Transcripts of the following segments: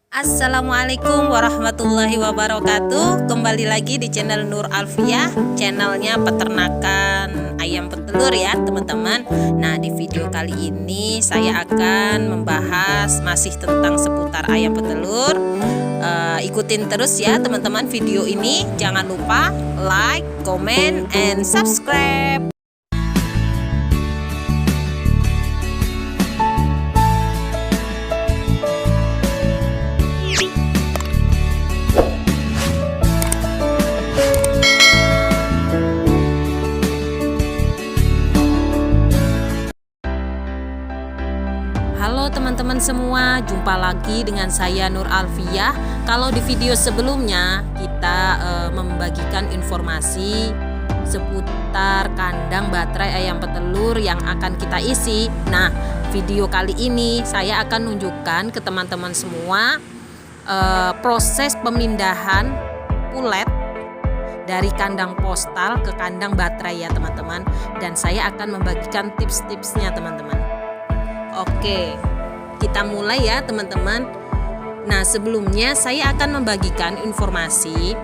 Assalamualaikum warahmatullahi wabarakatuh. Kembali lagi di channel Nur Alfiah, channelnya peternakan ayam petelur ya teman-teman. Nah, di video kali ini saya akan membahas masih tentang seputar ayam petelur. Ikutin terus ya teman-teman video ini. Jangan lupa like, comment, and subscribe. Halo teman-teman semua, jumpa lagi dengan saya Nur Alfiah. Kalau di video sebelumnya kita membagikan informasi seputar kandang baterai ayam petelur yang akan kita isi. Nah, video kali ini saya akan nunjukkan ke teman-teman semua proses pemindahan pulet dari kandang postal ke kandang baterai ya teman-teman. Dan saya akan membagikan tips-tipsnya teman-teman. Oke, kita mulai ya teman-teman. Nah, sebelumnya saya akan membagikan informasi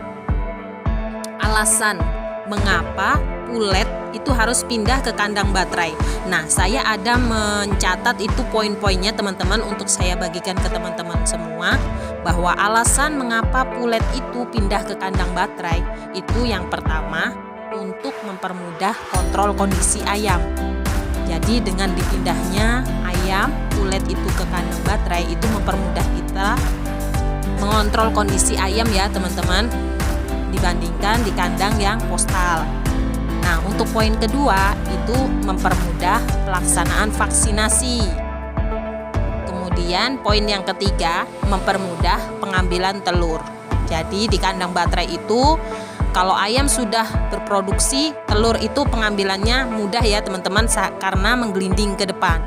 alasan mengapa pulet itu harus pindah ke kandang baterai. Nah, saya ada mencatat itu poin-poinnya teman-teman untuk saya bagikan ke teman-teman semua, bahwa alasan mengapa pulet itu pindah ke kandang baterai itu yang pertama untuk mempermudah kontrol kondisi ayam. Jadi dengan dipindahnya ayam pulet itu ke kandang baterai itu mempermudah kita mengontrol kondisi ayam ya teman-teman, dibandingkan di kandang yang postal. Nah, untuk poin kedua itu mempermudah pelaksanaan vaksinasi. Kemudian poin yang ketiga mempermudah pengambilan telur. Jadi di kandang baterai itu kalau ayam sudah berproduksi, telur itu pengambilannya mudah ya teman-teman karena menggelinding ke depan.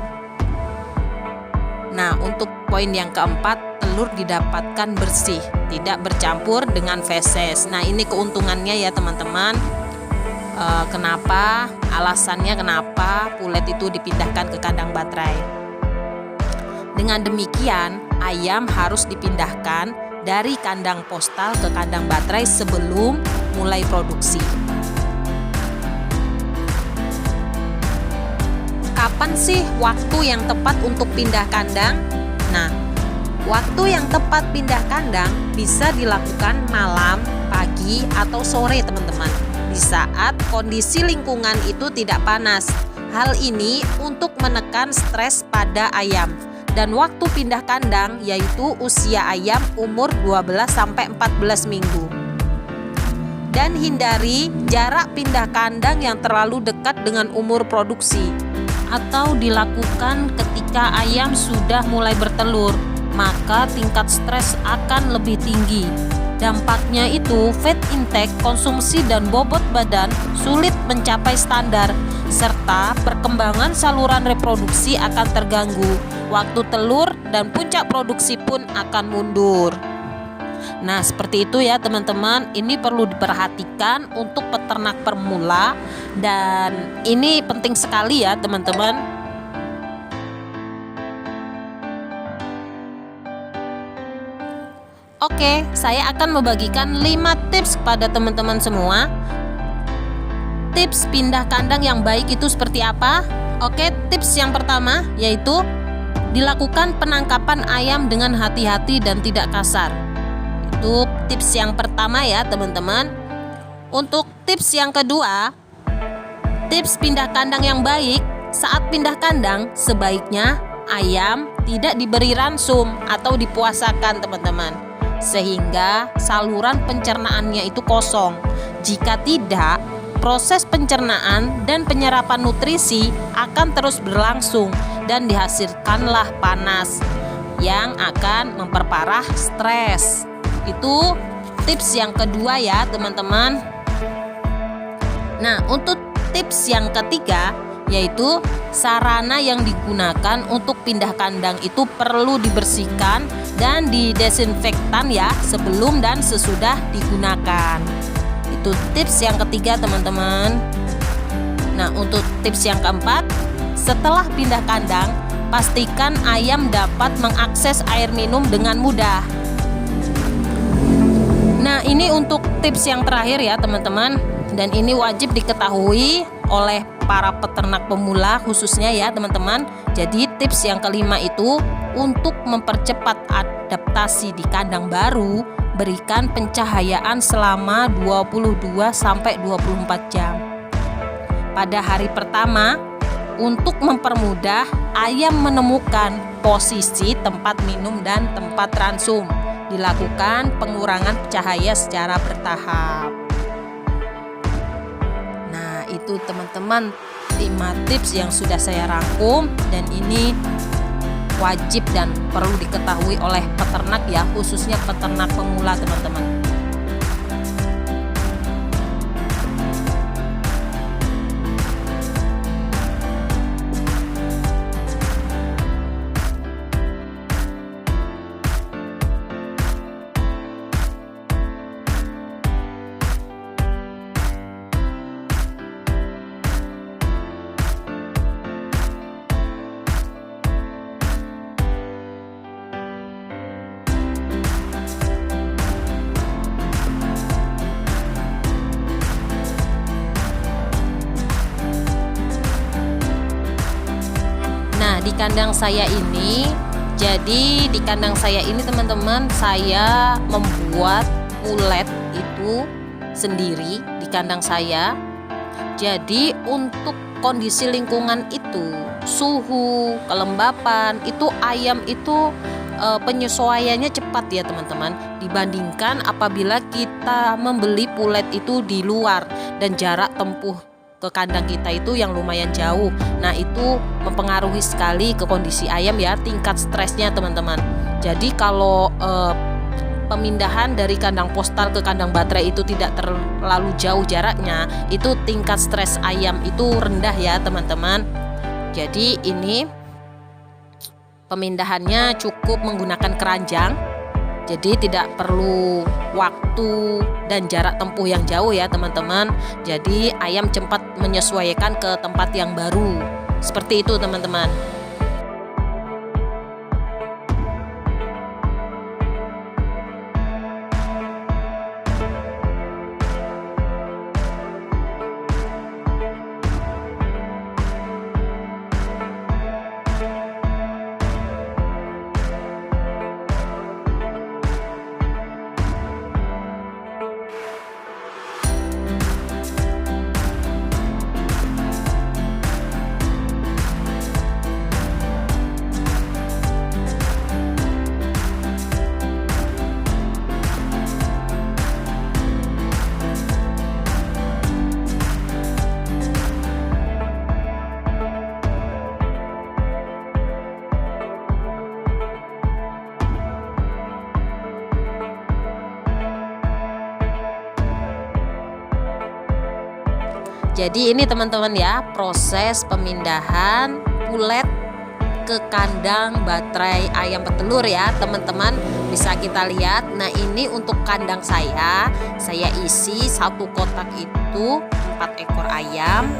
Nah, untuk poin yang keempat, telur didapatkan bersih, tidak bercampur dengan feses. Nah, ini keuntungannya ya teman-teman. Alasannya kenapa pulet itu dipindahkan ke kandang baterai. Dengan demikian, ayam harus dipindahkan dari kandang postal ke kandang baterai sebelum mulai produksi. Kapan sih waktu yang tepat untuk pindah kandang? Nah, waktu yang tepat pindah kandang bisa dilakukan malam, pagi, atau sore teman-teman, di saat kondisi lingkungan itu tidak panas. Hal ini untuk menekan stres pada ayam. Dan waktu pindah kandang yaitu usia ayam umur 12-14 minggu. Dan hindari jarak pindah kandang yang terlalu dekat dengan umur produksi, atau dilakukan ketika ayam sudah mulai bertelur, maka tingkat stres akan lebih tinggi. Dampaknya itu fat intake, konsumsi dan bobot badan sulit mencapai standar, serta perkembangan saluran reproduksi akan terganggu. Waktu telur dan puncak produksi pun akan mundur. Nah, seperti itu ya teman-teman. Ini perlu diperhatikan untuk peternak pemula dan ini penting sekali ya teman-teman. Oke, saya akan membagikan 5 tips kepada teman-teman semua. Tips pindah kandang yang baik itu seperti apa? Oke, tips yang pertama yaitu dilakukan penangkapan ayam dengan hati-hati dan tidak kasar. Itu tips yang pertama ya teman-teman. Untuk tips yang kedua, tips pindah kandang yang baik. Saat pindah kandang, sebaiknya ayam tidak diberi ransum atau dipuasakan teman-teman, sehingga saluran pencernaannya itu kosong. Jika tidak, proses pencernaan dan penyerapan nutrisi akan terus berlangsung dan dihasilkanlah panas yang akan memperparah stres. Itu tips yang kedua ya teman-teman. Nah, untuk tips yang ketiga yaitu sarana yang digunakan untuk pindah kandang itu perlu dibersihkan dan didesinfektan ya sebelum dan sesudah digunakan. Itu tips yang ketiga teman-teman. Nah, untuk tips yang keempat, setelah pindah kandang, pastikan ayam dapat mengakses air minum dengan mudah. Nah, ini untuk tips yang terakhir ya teman-teman, dan ini wajib diketahui oleh para peternak pemula khususnya ya teman-teman. Jadi tips yang kelima itu untuk mempercepat adaptasi di kandang baru, berikan pencahayaan selama 22-24 jam. Pada hari pertama, untuk mempermudah ayam menemukan posisi tempat minum dan tempat ransum, dilakukan pengurangan cahaya secara bertahap. Nah, itu teman-teman 5 tips yang sudah saya rangkum, dan ini wajib dan perlu diketahui oleh peternak ya, khususnya peternak pemula teman-teman. Di kandang saya ini, jadi di kandang saya ini teman-teman, saya membuat pulet itu sendiri di kandang saya. Jadi untuk kondisi lingkungan itu, suhu, kelembapan, itu ayam itu penyesuaiannya cepat ya teman-teman, dibandingkan apabila kita membeli pulet itu di luar dan jarak tempuh ke kandang kita itu yang lumayan jauh. Nah, itu mempengaruhi sekali ke kondisi ayam ya, tingkat stresnya teman-teman. Jadi kalau pemindahan dari kandang postal ke kandang baterai itu tidak terlalu jauh jaraknya, itu tingkat stres ayam itu rendah ya teman-teman. Jadi ini pemindahannya cukup menggunakan keranjang, jadi tidak perlu waktu dan jarak tempuh yang jauh ya teman-teman. Jadi ayam cepat menyesuaikan ke tempat yang baru. Seperti itu teman-teman. Jadi ini teman-teman ya, proses pemindahan pulet ke kandang baterai ayam petelur ya teman-teman, bisa kita lihat. Nah, ini untuk kandang saya isi satu kotak itu 4 ekor ayam.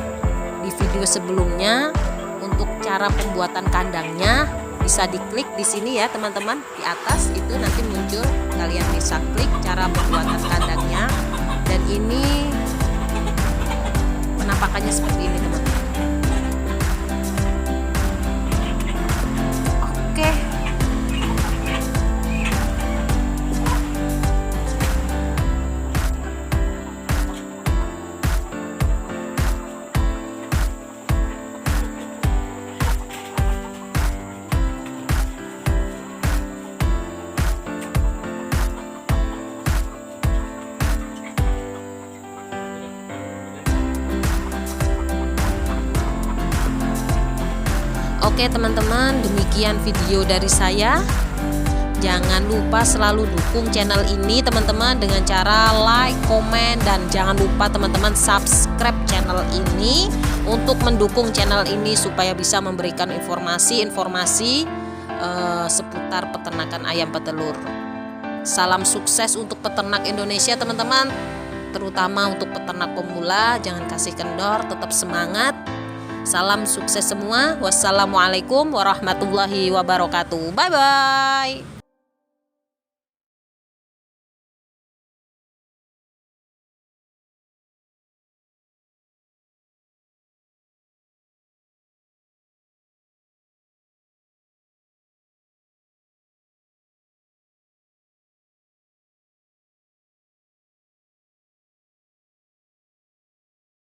Di video sebelumnya untuk cara pembuatan kandangnya bisa diklik di sini ya teman-teman, di atas itu nanti muncul, kalian bisa klik cara pembuatan kandangnya. Dan ini penampakannya seperti ini teman-teman. Oke. Oke teman-teman, demikian video dari saya. Jangan lupa selalu dukung channel ini teman-teman dengan cara like, komen, dan jangan lupa teman-teman subscribe channel ini untuk mendukung channel ini supaya bisa memberikan informasi-informasi seputar peternakan ayam petelur. Salam sukses untuk peternak Indonesia teman-teman, terutama untuk peternak pemula. Jangan kasih kendor, tetap semangat. Salam sukses semua. Wassalamualaikum warahmatullahi wabarakatuh. Bye bye.